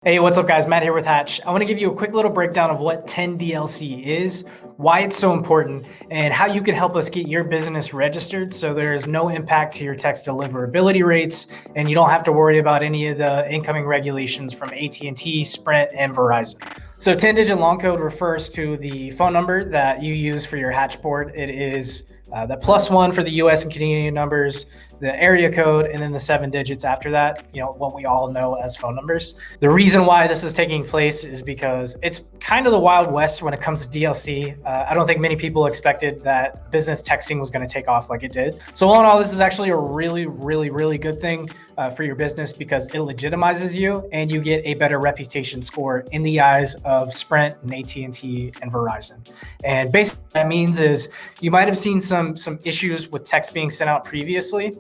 Hey, what's up guys? Matt here with Hatch. I want to give you a quick little breakdown of what 10DLC is, why it's so important, and how you can help us get your business registered so there's no impact to your text deliverability rates and you don't have to worry about any of the incoming regulations from AT&T, Sprint, and Verizon. So 10-digit long code refers to the phone number that you use for your Hatch board. It is the +1 for the US and Canadian numbers, the area code, and then the 7 digits after that, what we all know as phone numbers. The reason why this is taking place is because it's kind of the Wild West when it comes to DLC. I don't think many people expected that business texting was going to take off like it did. So all in all, this is actually a really, really, really good thing for your business because it legitimizes you and you get a better reputation score in the eyes of Sprint and AT&T and Verizon. And basically what that means is you might have seen some issues with text being sent out previously.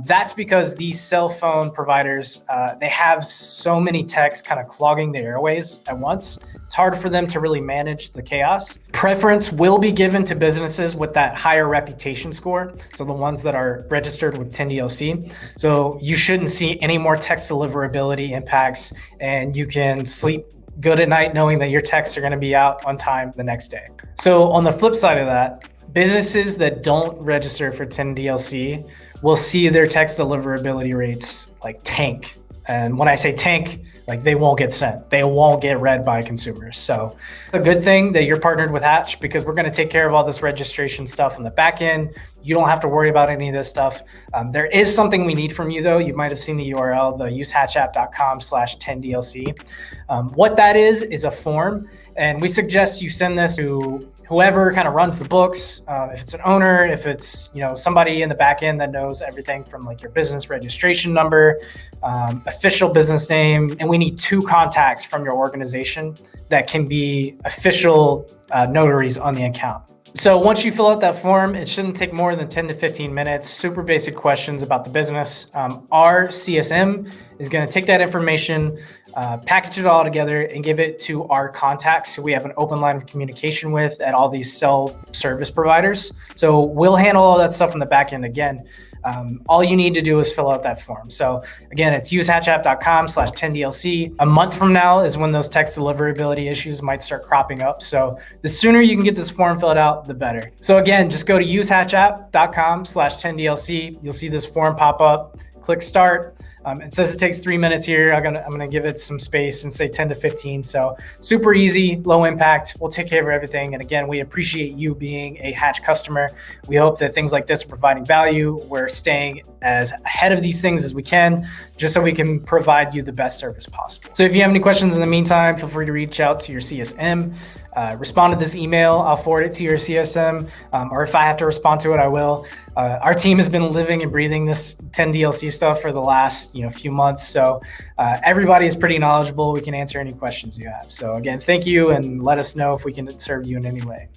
That's because these cell phone providers, they have so many texts kind of clogging the airways at once. It's hard for them to really manage the chaos. Preference will be given to businesses with that higher reputation score. So the ones that are registered with 10DLC. So you shouldn't see any more text deliverability impacts and you can sleep good at night knowing that your texts are going to be out on time the next day. So on the flip side of that, businesses that don't register for 10DLC will see their text deliverability rates like tank. And when I say tank, like they won't get sent. They won't get read by consumers. So a good thing that you're partnered with Hatch because we're going to take care of all this registration stuff on the back end. You don't have to worry about any of this stuff. There is something we need from you though. You might've seen the URL, the usehatchapp.com/10DLC. What that is a form. And we suggest you send this to whoever kind of runs the books, if it's an owner, if it's somebody in the back end that knows everything from like your business registration number, official business name, and we need 2 contacts from your organization that can be official notaries on the account. So once you fill out that form, it shouldn't take more than 10 to 15 minutes, super basic questions about the business. Our CSM is going to take that information, package it all together and give it to our contacts who we have an open line of communication with at all these cell service providers. So we'll handle all that stuff in the back end again. All you need to do is fill out that form. So again, it's usehatchapp.com/10DLC. A month from now is when those text deliverability issues might start cropping up. So the sooner you can get this form filled out, the better. So again, just go to usehatchapp.com/10DLC. You'll see this form pop up, click start. It says it takes 3 minutes here. I'm gonna give it some space and say 10 to 15. So super easy, low impact. We'll take care of everything. And again, we appreciate you being a Hatch customer. We hope that things like this are providing value. We're staying as ahead of these things as we can, just so we can provide you the best service possible. So if you have any questions in the meantime, feel free to reach out to your CSM. Respond to this email, I'll forward it to your CSM, or if I have to respond to it, I will. Our team has been living and breathing this 10DLC stuff for the last few months, so everybody is pretty knowledgeable. We can answer any questions you have. So again, thank you, and let us know if we can serve you in any way.